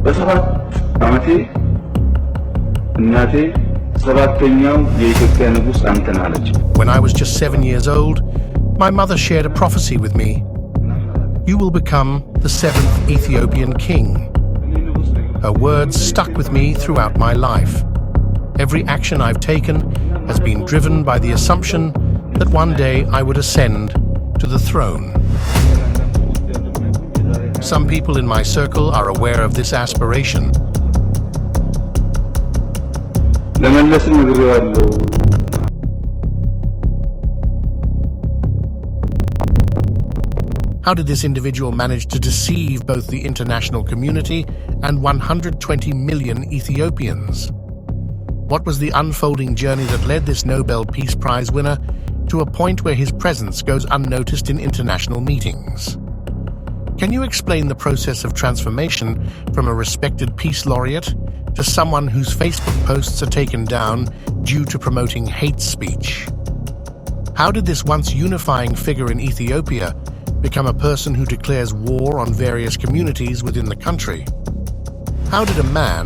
በሰባት ዓመቴ እናቴ ሰባተኛው የኢትዮጵያ ንጉሥ አንተ ነህ አለች። When I was just 7 years old, my mother shared a prophecy with me. You will become the 7th Ethiopian king. Her words stuck with me throughout my life. Every action I've taken has been driven by the assumption that one day I would ascend to the throne. Some people in my circle are aware of this aspiration. How did this individual manage to deceive both the international community and 120 million Ethiopians? What was the unfolding journey that led this Nobel Peace Prize winner to a point where his presence goes unnoticed in international meetings? Can you explain the process of transformation from a respected peace laureate to someone whose Facebook posts are taken down due to promoting hate speech? How did this once unifying figure in Ethiopia become a person who declares war on various communities within the country? How did a man,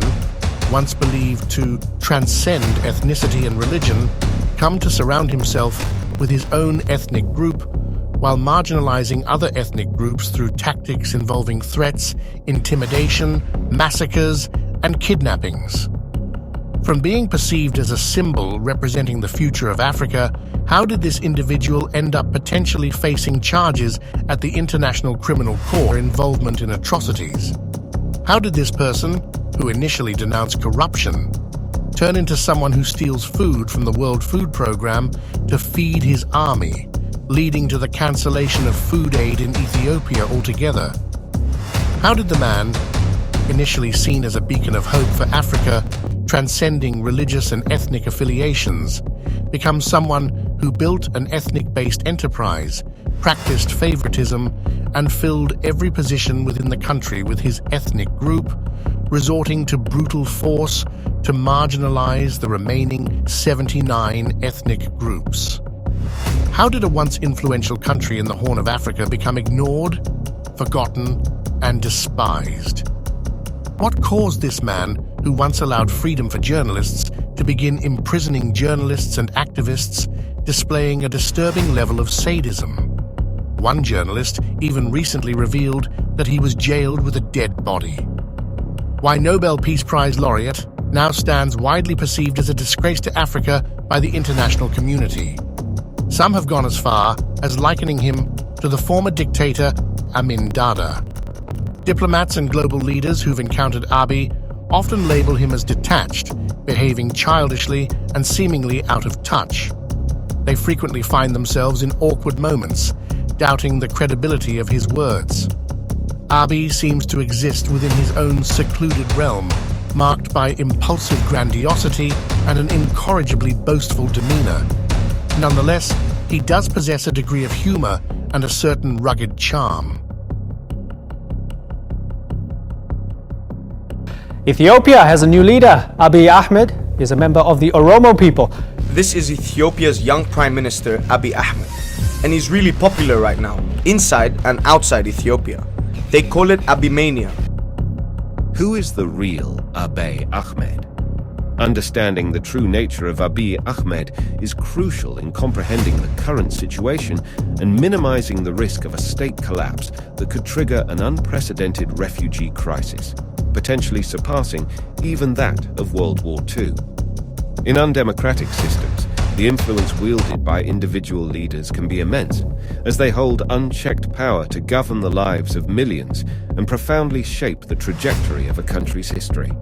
once believed to transcend ethnicity and religion, come to surround himself with his own ethnic group while marginalizing other ethnic groups through tactics involving threats, intimidation, massacres, and kidnappings? From being perceived as a symbol representing the future of Africa, how did this individual end up potentially facing charges at the International Criminal Court for involvement in atrocities? How did this person, who initially denounced corruption, turn into someone who steals food from the World Food Programme to feed his army, leading to the cancellation of food aid in Ethiopia altogether? How did the man, initially seen as a beacon of hope for Africa, transcending religious and ethnic affiliations, become someone who built an ethnic-based enterprise, practiced favoritism, and filled every position within the country with his ethnic group, resorting to brutal force to marginalize the remaining 79 ethnic groups? How did a once influential country in the Horn of Africa become ignored, forgotten, and despised? What caused this man, who once allowed freedom for journalists, to begin imprisoning journalists and activists, displaying a disturbing level of sadism? One journalist even recently revealed that he was jailed with a dead body. Why Nobel Peace Prize laureate now stands widely perceived as a disgrace to Africa by the international community. Some have gone as far as likening him to the former dictator Amin Dada. Diplomats and global leaders who've encountered Abiy often label him as detached, behaving childishly and seemingly out of touch. They frequently find themselves in awkward moments, doubting the credibility of his words. Abiy seems to exist within his own secluded realm, marked by impulsive grandiosity and an incorrigibly boastful demeanor. Nonetheless, he does possess a degree of humor and a certain rugged charm. Ethiopia has a new leader. Abiy Ahmed is a member of the Oromo people. This is Ethiopia's young Prime Minister, Abiy Ahmed, and he's really popular right now, inside and outside Ethiopia. They call it Abimania. Who is the real Abiy Ahmed? Understanding the true nature of Abiy Ahmed is crucial in comprehending the current situation and minimizing the risk of a state collapse that could trigger an unprecedented refugee crisis, potentially surpassing even that of World War II. In undemocratic systems, the influence wielded by individual leaders can be immense, as they hold unchecked power to govern the lives of millions and profoundly shape the trajectory of a country's history.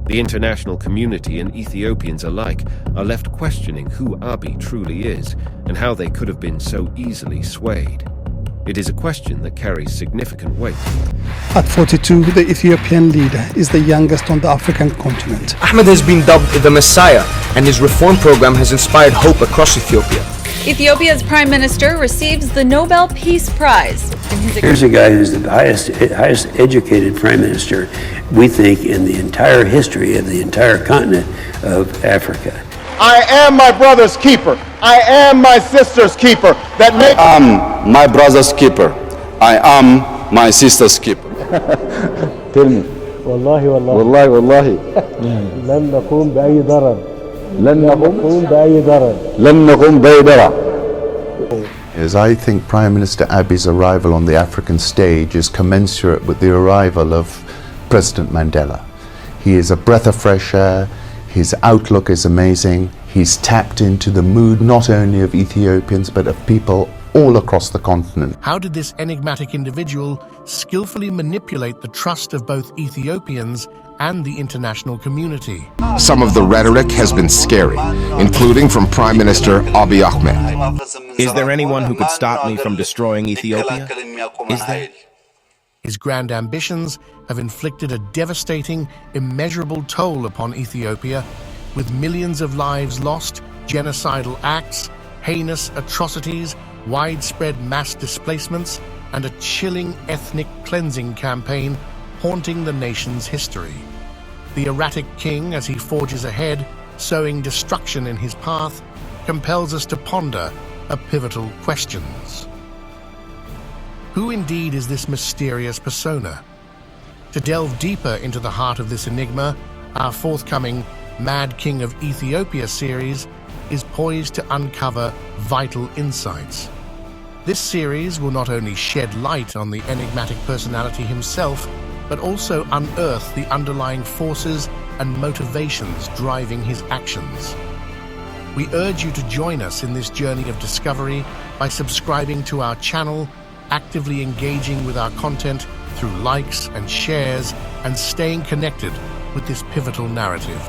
The international community and Ethiopians alike are left questioning who Abiy truly is and how they could have been so easily swayed. It is a question that carries significant weight. At 42, the Ethiopian leader is the youngest on the African continent. Ahmed has been dubbed the Messiah, and his reform program has inspired hope across Ethiopia. Ethiopia's Prime Minister receives the Nobel Peace Prize. Here's a guy who's the highest educated Prime Minister, we think, in the entire history of the entire continent of Africa. I am my brother's keeper. I am my sister's keeper. That makes I am my brother's keeper. I am my sister's keeper. Tell me, والله والله والله لن نقوم بأي ضرر لن نقوم بأي ضرر. As I think Prime Minister Abiy's arrival on the African stage is commensurate with the arrival of President Mandela. He is a breath of fresh air, his outlook is amazing, he's tapped into the mood not only of Ethiopians but of people all across the continent. How did this enigmatic individual skillfully manipulate the trust of both Ethiopians and the international community? Some of the rhetoric has been scary, including from Prime Minister Abiy Ahmed. Is there anyone who could stop me from destroying Ethiopia? Is there? His grand ambitions have inflicted a devastating, immeasurable toll upon Ethiopia, with millions of lives lost, genocidal acts, heinous atrocities, widespread mass displacements, and a chilling ethnic cleansing campaign haunting the nation's history. The erratic king, as he forges ahead, sowing destruction in his path, compels us to ponder a pivotal questions. Who indeed is this mysterious persona? To delve deeper into the heart of this enigma, our forthcoming Mad King of Ethiopia series is poised to uncover vital insights. This series will not only shed light on the enigmatic personality himself, but also unearth the underlying forces and motivations driving his actions. We urge you to join us in this journey of discovery by subscribing to our channel, actively engaging with our content through likes and shares, and staying connected with this pivotal narrative.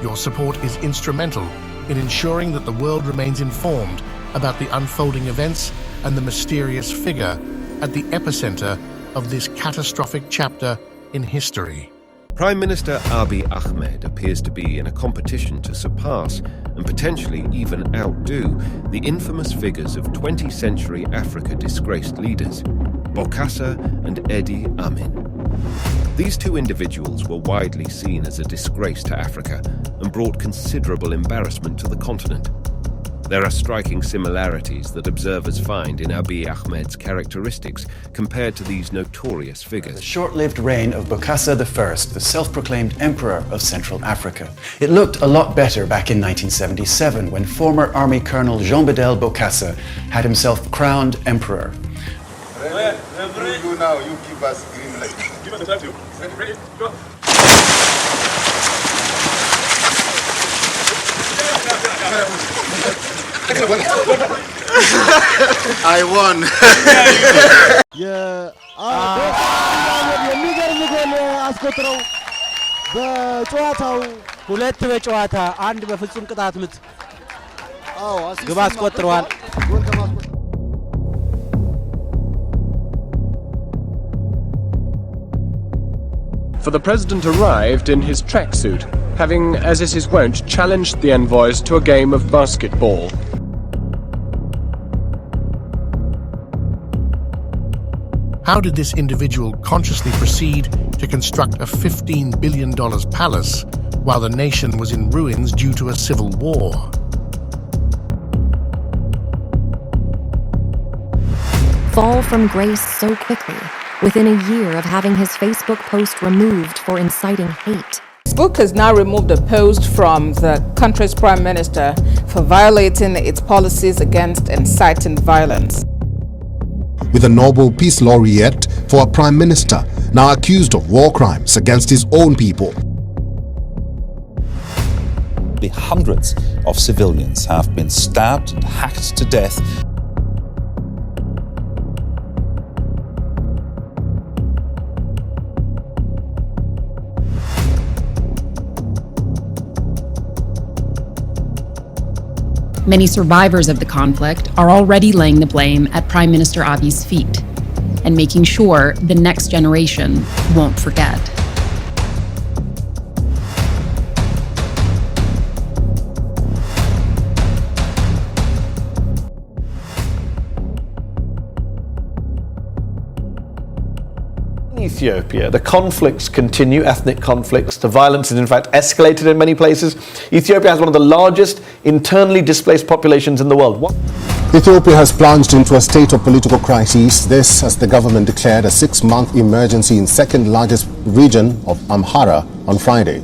Your support is instrumental in ensuring that the world remains informed about the unfolding events and the mysterious figure at the epicenter of this catastrophic chapter in history. Prime Minister Abiy Ahmed appears to be in a competition to surpass and potentially even outdo the infamous figures of 20th century Africa disgraced leaders, Bokassa and Abiy Ahmed. These two individuals were widely seen as a disgrace to Africa and brought considerable embarrassment to the continent. There are striking similarities that observers find in Abiy Ahmed's characteristics compared to these notorious figures. The short-lived reign of Bokassa I, the self-proclaimed emperor of Central Africa. It looked a lot better back in 1977 when former Army Colonel Jean-Bedel Bokassa had himself crowned emperor. You now, you give us green light. Give us the time. Ready? Go. I won. የሚገርም ጎል አስቆጥረው በጨዋታው ሁለት በጨዋታ አንድ በፍጹም ቅጣት ምት ግብ አስቆጥረዋል። For the president arrived in his tracksuit, having, as is his wont, challenged the envoys to a game of basketball. How did this individual consciously proceed to construct a $15 billion palace while the nation was in ruins due to a civil war? Fall from grace so quickly, within a year of having his Facebook post removed for inciting hate. Facebook has now removed a post from the country's prime minister for violating its policies against inciting violence. With a Nobel Peace Laureate for a prime minister now accused of war crimes against his own people. Hundreds of civilians have been stabbed and hacked to death. Many survivors of the conflict are already laying the blame at Prime Minister Abiy's feet and making sure the next generation won't forget. Ethiopia, the conflicts continue, ethnic conflicts. The violence is in fact escalated in many places. Ethiopia has one of the largest internally displaced populations in the world. Ethiopia has plunged into a state of political crisis. This as the government declared a 6-month emergency in second largest region of Amhara on Friday.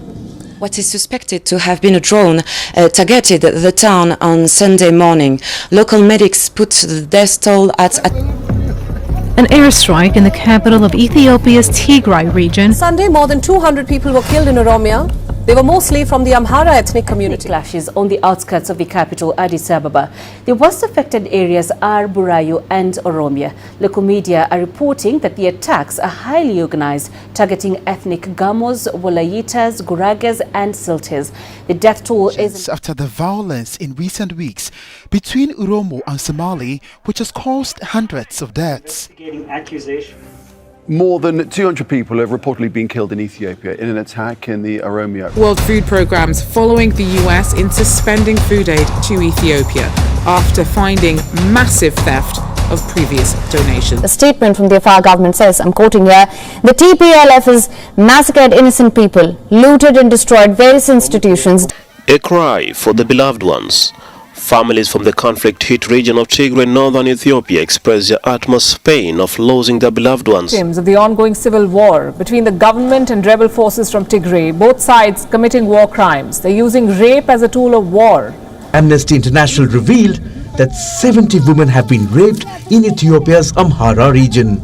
What is suspected to have been a drone targeted the town on Sunday morning. Local medics put the death toll at an airstrike in the capital of Ethiopia's Tigray region. Sunday, more than 200 people were killed in Oromia. They were mostly from the Amhara ethnic community. Clashes on the outskirts of the capital, Addis Ababa. The worst affected areas are Burayu and Oromia. Local media are reporting that the attacks are highly organized, targeting ethnic Gamos, Wolayitas, Guragas and Siltes. The death toll is after the violence in recent weeks between Oromo and Somali, which has caused hundreds of deaths. More than 200 people have reportedly been killed in Ethiopia in an attack in the Oromia. World Food Programme's following the US in suspending food aid to Ethiopia after finding massive theft of previous donations. The statement from the Afar government says, I'm quoting here, the TPLF has massacred innocent people, looted and destroyed various institutions. A cry for the beloved ones. Families from the conflict-hit region of Tigray in northern Ethiopia express their utmost pain of losing their beloved ones. Victims of the ongoing civil war between the government and rebel forces from Tigray, both sides committing war crimes. They're using rape as a tool of war. Amnesty International revealed that 70 women have been raped in Ethiopia's Amhara region.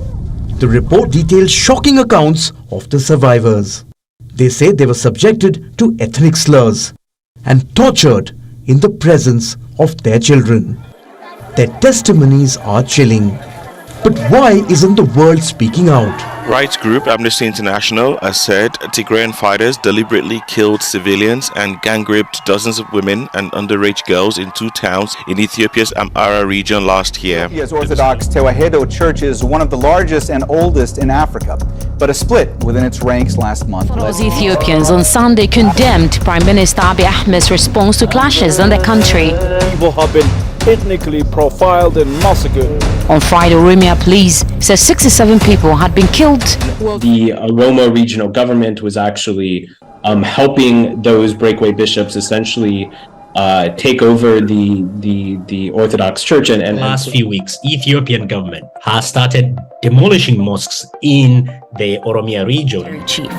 The report details shocking accounts of the survivors. They say they were subjected to ethnic slurs and tortured in the presence of their children. Their testimonies are chilling. But why isn't the world speaking out? Rights group Amnesty International has said Tigrayan fighters deliberately killed civilians and gang-raped dozens of women and underage girls in 2 towns in Ethiopia's Amhara region last year. Ethiopia's Orthodox Tewahedo Church is one of the largest and oldest in Africa, but a split within its ranks last month. Ethiopians on Sunday condemned Prime Minister Abiy Ahmed's response to clashes in the country. People have been ethnically profiled and massacred. On Friday, Oromia police says 67 people had been killed. The Oromo regional government was actually helping those breakaway bishops essentially take over the Orthodox Church. And last few weeks, Ethiopian government has started demolishing mosques in the Oromia region. Chief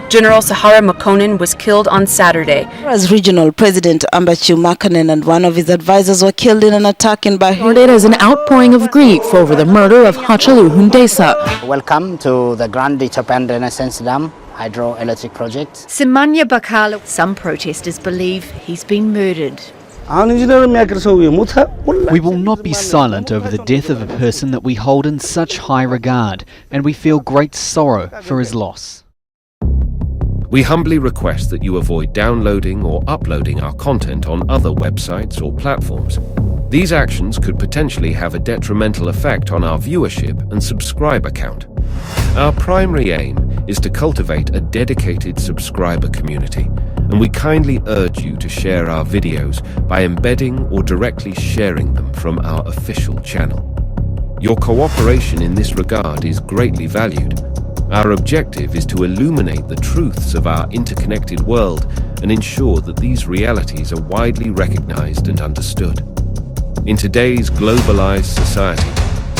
General Sahara Makonnen was killed on Saturday. As regional president Ambachu Makanen and one of his advisors were killed in an attack in Bahrain. It is an outpouring of grief over the murder of Hachalu Hundesa. Welcome to the Grand Ethiopian Renaissance Dam hydroelectric project. Simanya Bakala. Some protesters believe he's been murdered. We will not be silent over the death of a person that we hold in such high regard, and we feel great sorrow for his loss. We humbly request that you avoid downloading or uploading our content on other websites or platforms. These actions could potentially have a detrimental effect on our viewership and subscriber count. Our primary aim is to cultivate a dedicated subscriber community, and we kindly urge you to share our videos by embedding or directly sharing them from our official channel. Your cooperation in this regard is greatly valued. Our objective is to illuminate the truths of our interconnected world and ensure that these realities are widely recognized and understood. In today's globalized society,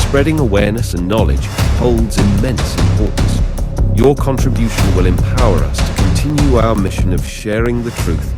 spreading awareness and knowledge holds immense importance. Your contribution will empower us to continue our mission of sharing the truth